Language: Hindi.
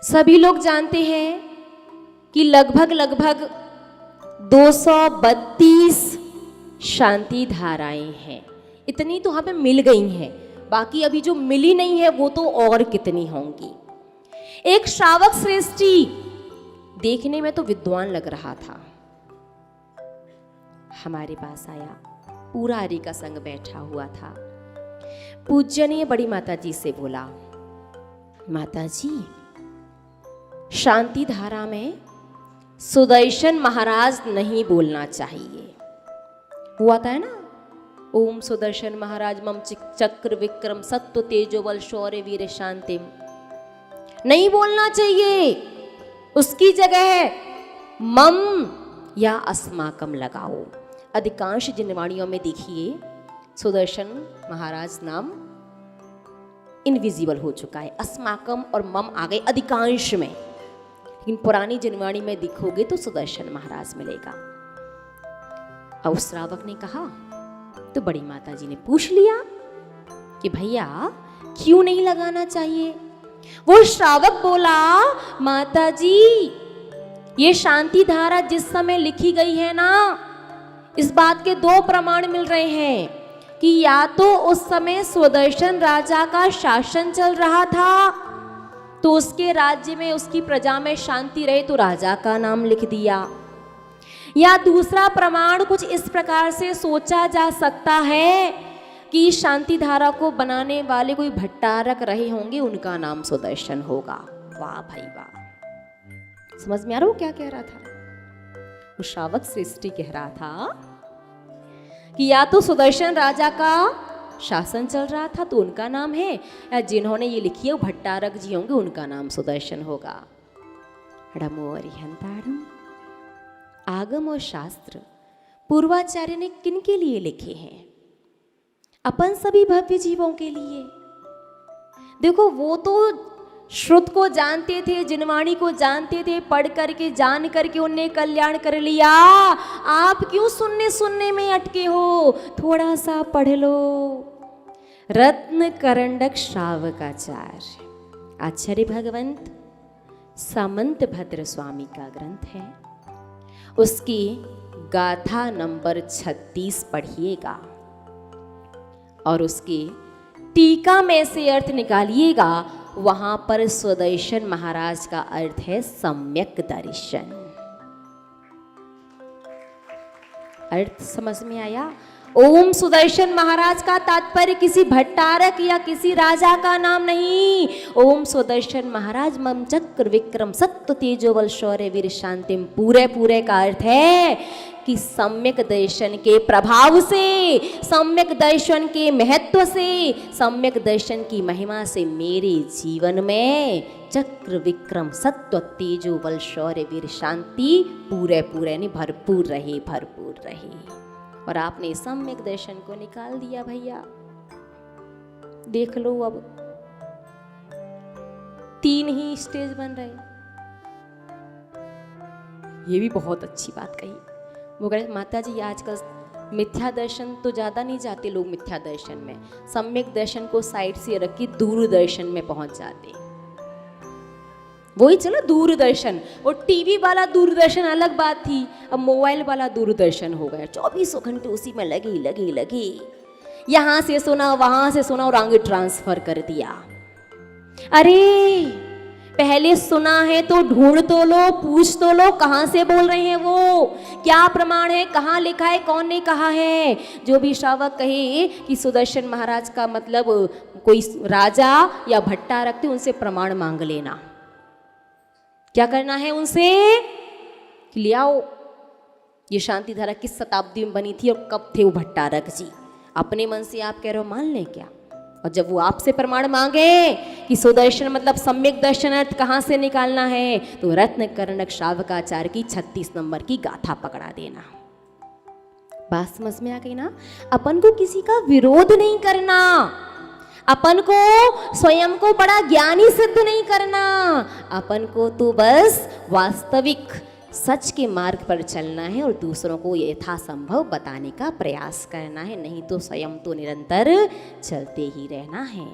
सभी लोग जानते हैं कि लगभग 232 शांति धाराएं हैं। इतनी तो हमें मिल गई हैं, बाकी अभी जो मिली नहीं है वो तो और कितनी होंगी। एक श्रावक श्रेष्ठी देखने में तो विद्वान लग रहा था, हमारे पास आया, पूरा हरि का संग बैठा हुआ था। पूजनीय बड़ी माता जी से बोला, माता जी, शांति धारा में सुदर्शन महाराज नहीं बोलना चाहिए। वो आता है ना, ओम सुदर्शन महाराज मम चक्र विक्रम सत्व तेजो बल शौर्य वीर शांतिम, नहीं बोलना चाहिए। उसकी जगह मम या अस्माकम लगाओ। अधिकांश जिनवाणियों में देखिए सुदर्शन महाराज नाम इनविजिबल हो चुका है, अस्माकम और मम आ गए अधिकांश में, लेकिन पुरानी जिनवाणी में दिखोगे तो सुदर्शन महाराज मिलेगा। और उस श्रावक ने कहा, तो बड़ी माता जी ने पूछ लिया कि भैया क्यों नहीं लगाना चाहिए। वो श्रावक बोला, माता जी ये शांति धारा जिस समय लिखी गई है ना, इस बात के दो प्रमाण मिल रहे हैं कि या तो उस समय सुदर्शन राजा का शासन चल रहा था, तो उसके राज्य में उसकी प्रजा में शांति रहे तो राजा का नाम लिख दिया, या दूसरा प्रमाण कुछ इस प्रकार से सोचा जा सकता है कि शांति धारा को बनाने वाले कोई भट्टारक रहे होंगे, उनका नाम सुदर्शन होगा। वाह भाई वाह, समझ में आ रहा हो क्या कह रहा था? वो श्रावक श्रेष्ठी कह रहा था कि या तो सुदर्शन राजा का शासन चल रहा था तो उनका नाम है, या जिन्होंने ये लिखी है वो भट्टारक जी होंगे, उनका नाम सुदर्शन होगा। आगम और शास्त्र पूर्वाचार्य ने किन के लिए लिखे हैं? अपन सभी भव्य जीवों के लिए। देखो वो तो श्रुत को जानते थे, जिनवाणी को जानते थे, पढ़ करके जान करके उनने कल्याण कर लिया। आप क्यों सुनने में अटके हो? थोड़ा सा पढ़ लो। रत्न करंडक श्रावकाचार्य आचार्य भगवंत सामंत भद्र स्वामी का ग्रंथ है, उसकी गाथा नंबर 36 पढ़िएगा और उसकी टीका में से अर्थ निकालिएगा। वहां पर सुदर्शन महाराज का अर्थ है सम्यक दर्शन। अर्थ समझ में आया? ओम सुदर्शन महाराज का तात्पर्य किसी भट्टारक या किसी राजा का नाम नहीं। ओम सुदर्शन महाराज मम चक्र विक्रम सत्व तेजो बल शौर्य वीर शांतिम, पूरे का अर्थ है कि सम्यक दर्शन के प्रभाव से, सम्यक दर्शन के महत्व से, सम्यक दर्शन की महिमा से मेरे जीवन में चक्र विक्रम सत्व तेजो बल शौर्य वीर शांति पूरे नहीं भरपूर रहे। और आपने सम्यक दर्शन को निकाल दिया भैया। देख लो अब 3 ही स्टेज बन रहे। ये भी बहुत अच्छी बात कही। वो कह रहे माता जी आजकल मिथ्या दर्शन तो ज्यादा नहीं जाते लोग, मिथ्या दर्शन में सम्यक दर्शन को साइड से रख के दूरदर्शन में पहुंच जाते। वही चलो दूरदर्शन, वो टीवी वाला दूरदर्शन अलग बात थी, अब मोबाइल वाला दूरदर्शन हो गया। 24 घंटे उसी में लगे, यहां से सुना वहां से सुना और आगे ट्रांसफर कर दिया। अरे पहले सुना है तो ढूंढ तो लो, पूछ तो लो कहां से बोल रहे हैं वो, क्या प्रमाण है, कहां लिखा है, कौन ने कहा है। जो भी श्रावक कहे कि सुदर्शन महाराज का मतलब कोई राजा या भट्टारक थे, उनसे प्रमाण मांग लेना। क्या करना है उनसे? ले आओ ये शांति धारा किस शताब्दी में बनी थी और कब थे वो भट्टारक जी। अपने मन से आप कह रहे हो मान लें क्या? और जब वो आपसे प्रमाण मांगे कि सुदर्शन मतलब सम्यक दर्शन अर्थ कहाँ से निकालना है, तो रत्न कर्णक श्रावकाचार्य की 36 नंबर की गाथा पकड़ा देना। बात समझ में आ गई ना? अपन को किसी का विरोध नहीं करना, अपन को स्वयं को बड़ा ज्ञानी सिद्ध नहीं करना, अपन को तो बस वास्तविक सच के मार्ग पर चलना है और दूसरों को यथासंभव बताने का प्रयास करना है, नहीं तो स्वयं तो निरंतर चलते ही रहना है।